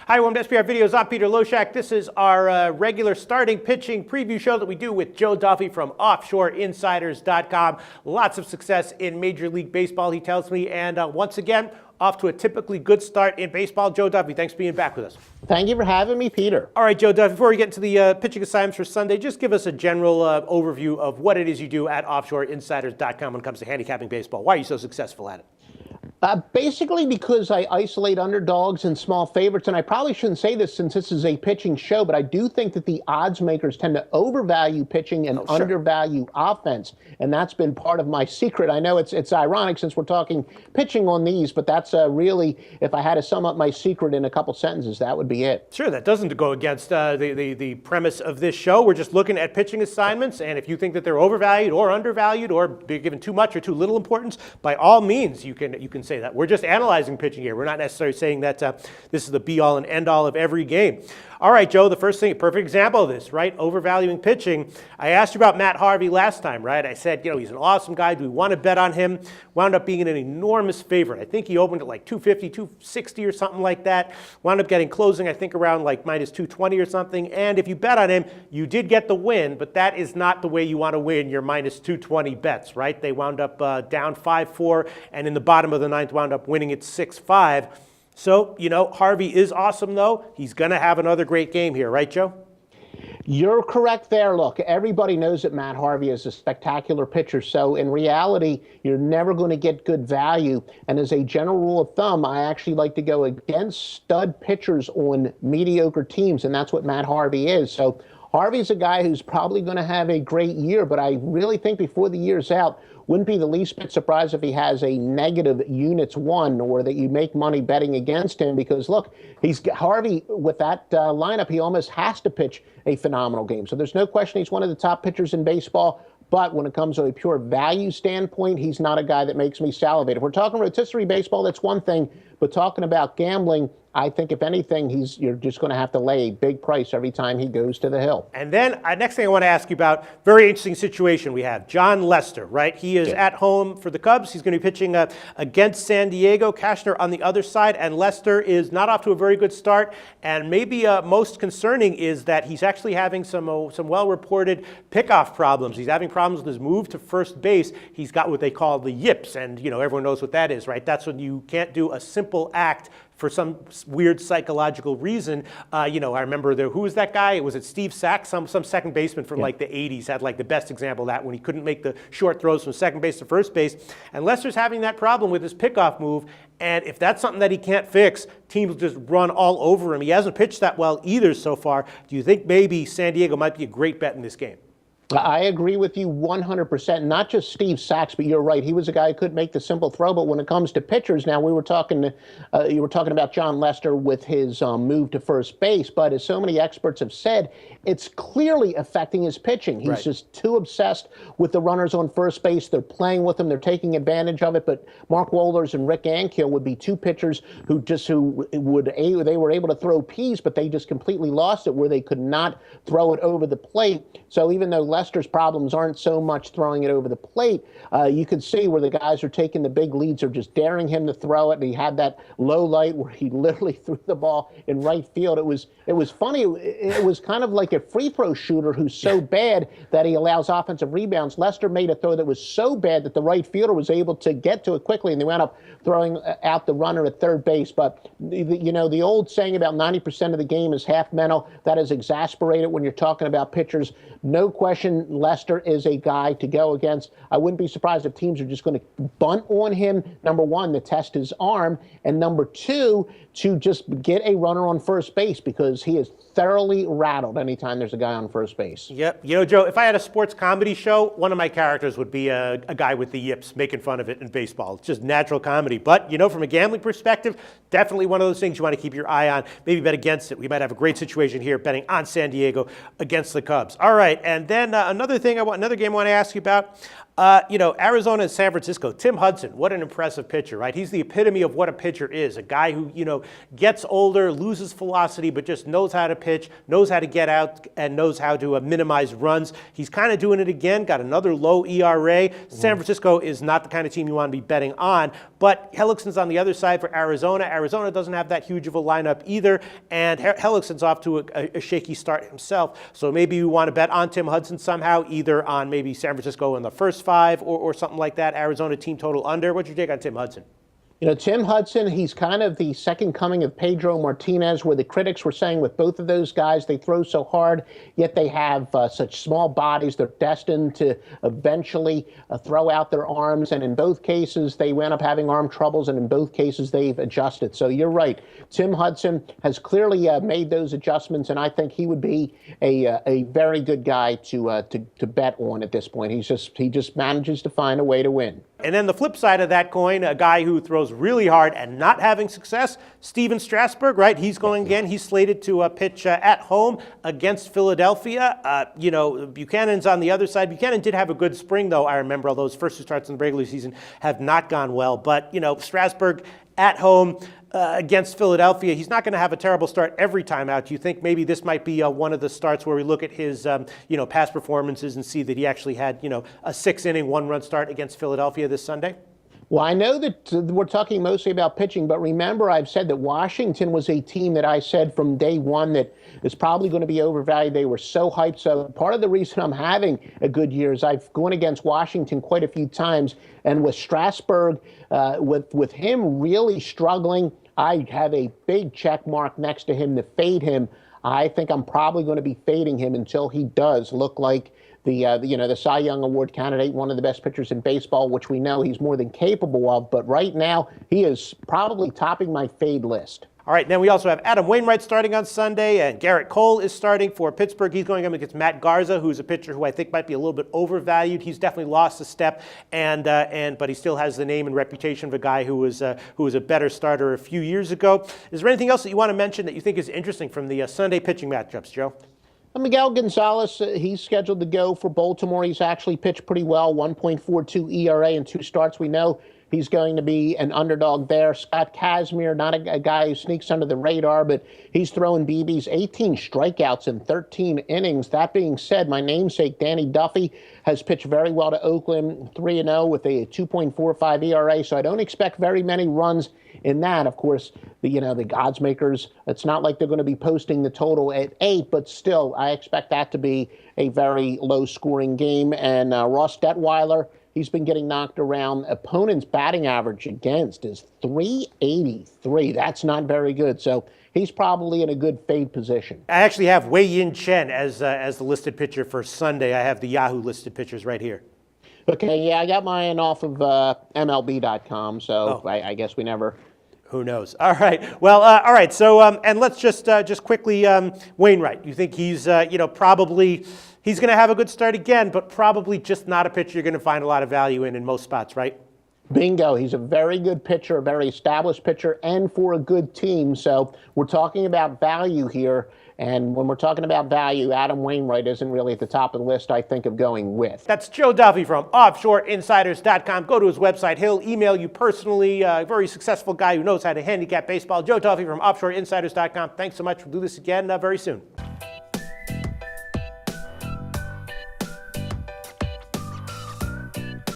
Hi, welcome to SPR Videos. I'm Peter Loshak. This is our regular starting pitching preview show that we do with Joe Duffy from OffshoreInsiders.com. Lots of success in Major League Baseball, he tells me. And once again, off to a typically good start in baseball. Joe Duffy, thanks for being back with us. Thank you for having me, Peter. All right, Joe Duffy, before we get into the pitching assignments for Sunday, just give us a general overview of what it is you do at OffshoreInsiders.com when it comes to handicapping baseball. Why are you so successful at it? Basically because I isolate underdogs and small favorites, and I probably shouldn't say this since this is a pitching show, but I do think that the odds makers tend to overvalue pitching and undervalue offense, and that's been part of my secret. I know it's ironic since we're talking pitching on these, but that's really, if I had to sum up my secret in a couple sentences, that would be it. Sure, that doesn't go against the premise of this show. We're just looking at pitching assignments, and if you think that they're overvalued or undervalued or being given too much or too little importance, by all means, you can say that. We're just analyzing pitching here. We're not necessarily saying that this is the be-all and end-all of every game. All right, Joe, the first thing, perfect example of this, right? Overvaluing pitching. I asked you about Matt Harvey last time, right? I said, he's an awesome guy. Do we want to bet on him? Wound up being an enormous favorite. I think he opened at like 250, 260 or something like that. Wound up getting closing, I think, around like minus 220 or something. And if you bet on him, you did get the win, but that is not the way you want to win your minus 220 bets, right? They wound up down 5-4, and in the bottom of the ninth wound up winning it 6-5. So, Harvey is awesome, though. He's going to have another great game here, right, Joe? You're correct there. Look, everybody knows that Matt Harvey is a spectacular pitcher. So in reality, you're never going to get good value. And as a general rule of thumb, I actually like to go against stud pitchers on mediocre teams. And that's what Matt Harvey is. So Harvey's a guy who's probably going to have a great year. But I really think before the year's out, wouldn't be the least bit surprised if he has a negative units one, or that you make money betting against him, because look, Harvey with that lineup, he almost has to pitch a phenomenal game. So there's no question he's one of the top pitchers in baseball. But when it comes to a pure value standpoint, he's not a guy that makes me salivate. If we're talking rotisserie baseball, that's one thing. But talking about gambling, I think if anything, you're just going to have to lay a big price every time he goes to the hill. And then next thing I want to ask you about, very interesting situation we have. Jon Lester, right? He is at home for the Cubs. He's going to be pitching against San Diego. Cashner on the other side, and Lester is not off to a very good start. And maybe most concerning is that he's actually having some well-reported pickoff problems. He's having problems with his move to first base. He's got what they call the yips, and everyone knows what that is, right? That's when you can't do a simple act for some weird psychological reason. I remember who was that guy? Was it Steve Sax? Some second baseman from like the 80s had like the best example of that, when he couldn't make the short throws from second base to first base. And Lester's having that problem with his pickoff move. And if that's something that he can't fix, teams will just run all over him. He hasn't pitched that well either so far. Do you think maybe San Diego might be a great bet in this game? I agree with you 100%. Not just Steve Sax, but you're right. He was a guy who couldn't make the simple throw. But when it comes to pitchers, now you were talking about Jon Lester with his move to first base. But as so many experts have said, it's clearly affecting his pitching. He's just too obsessed with the runners on first base. They're playing with him. They're taking advantage of it. But Mark Wohlers and Rick Ankiel would be two pitchers who were able to throw peas, but they just completely lost it, where they could not throw it over the plate. So even though Lester's problems aren't so much throwing it over the plate, you can see where the guys are taking the big leads, or just daring him to throw it. And he had that low light where he literally threw the ball in right field. It was funny. It was kind of like a free throw shooter who's so bad that he allows offensive rebounds. Lester made a throw that was so bad that the right fielder was able to get to it quickly, and they wound up throwing out the runner at third base. But the old saying about 90% of the game is half mental, that is exasperated when you're talking about pitchers. No question, Lester is a guy to go against. I wouldn't be surprised if teams are just going to bunt on him, number one, to test his arm, and number two, to just get a runner on first base, because he is thoroughly rattled anytime there's a guy on first base. Yep. Joe, if I had a sports comedy show, one of my characters would be a guy with the yips making fun of it in baseball. It's just natural comedy. But, from a gambling perspective, definitely one of those things you want to keep your eye on. Maybe bet against it. We might have a great situation here betting on San Diego against the Cubs. All right. And then another game I want to ask you about. Arizona and San Francisco. Tim Hudson, what an impressive pitcher, right? He's the epitome of what a pitcher is. A guy who, gets older, loses velocity, but just knows how to pitch, knows how to get out, and knows how to minimize runs. He's kind of doing it again, got another low ERA. San Francisco is not the kind of team you want to be betting on, but Hellickson's on the other side for Arizona. Arizona doesn't have that huge of a lineup either, and Hellickson's off to a shaky start himself. So maybe you want to bet on Tim Hudson somehow, either on maybe San Francisco in the first 5 or something like that. Arizona team total under. What's your take on Tim Hudson? Tim Hudson, he's kind of the second coming of Pedro Martinez, where the critics were saying with both of those guys, they throw so hard, yet they have such small bodies. They're destined to eventually throw out their arms. And in both cases, they went up having arm troubles, and in both cases, they've adjusted. So you're right. Tim Hudson has clearly made those adjustments, and I think he would be a very good guy to bet on at this point. He just manages to find a way to win. And then the flip side of that coin, a guy who throws really hard and not having success, Steven Strasburg, right? He's going again. He's slated to pitch at home against Philadelphia. Buchanan's on the other side. Buchanan did have a good spring, though, I remember, although his first 2 starts in the regular season have not gone well. But, Strasburg at home against Philadelphia, he's not going to have a terrible start every time out. Do you think maybe this might be one of the starts where we look at his, past performances and see that he actually had, a 6-inning, 1-run start against Philadelphia this Sunday? Well, I know that we're talking mostly about pitching, but remember I've said that Washington was a team that I said from day one that is probably going to be overvalued. They were so hyped. So part of the reason I'm having a good year is I've gone against Washington quite a few times. And with Strasburg, with him really struggling, I have a big check mark next to him to fade him. I think I'm probably going to be fading him until he does look like the Cy Young Award candidate, one of the best pitchers in baseball, which we know he's more than capable of. But right now, he is probably topping my fade list. All right, then we also have Adam Wainwright starting on Sunday, and Garrett Cole is starting for Pittsburgh. He's going up against Matt Garza, who's a pitcher who I think might be a little bit overvalued. He's definitely lost a step, but he still has the name and reputation of a guy who was a better starter a few years ago. Is there anything else that you want to mention that you think is interesting from the Sunday pitching matchups, Joe? Miguel Gonzalez, he's scheduled to go for Baltimore. He's actually pitched pretty well, 1.42 ERA in 2 starts. We know he's going to be an underdog there. Scott Kazmir, not a guy who sneaks under the radar, but he's throwing BBs, 18 strikeouts in 13 innings. That being said, my namesake, Danny Duffy, has pitched very well to Oakland, 3-0 with a 2.45 ERA, so I don't expect very many runs in that. Of course, the odds makers, it's not like they're going to be posting the total at 8, but still, I expect that to be a very low-scoring game. And Ross Detweiler, he's been getting knocked around. Opponent's batting average against is .383. That's not very good. So he's probably in a good fade position. I actually have Wei-Yin Chen as the listed pitcher for Sunday. I have the Yahoo listed pitchers right here. Okay, yeah, I got mine off of MLB.com, so I guess we never... Who knows? All right. Well, all right. So, and let's just quickly, Wainwright. You think he's, probably he's going to have a good start again, but probably just not a pitcher you're going to find a lot of value in most spots, right? Bingo. He's a very good pitcher, a very established pitcher, and for a good team. So we're talking about value here. And when we're talking about value, Adam Wainwright isn't really at the top of the list I think of going with. That's Joe Duffy from OffshoreInsiders.com. Go to his website. He'll email you personally. A very successful guy who knows how to handicap baseball. Joe Duffy from OffshoreInsiders.com. Thanks so much. We'll do this again very soon.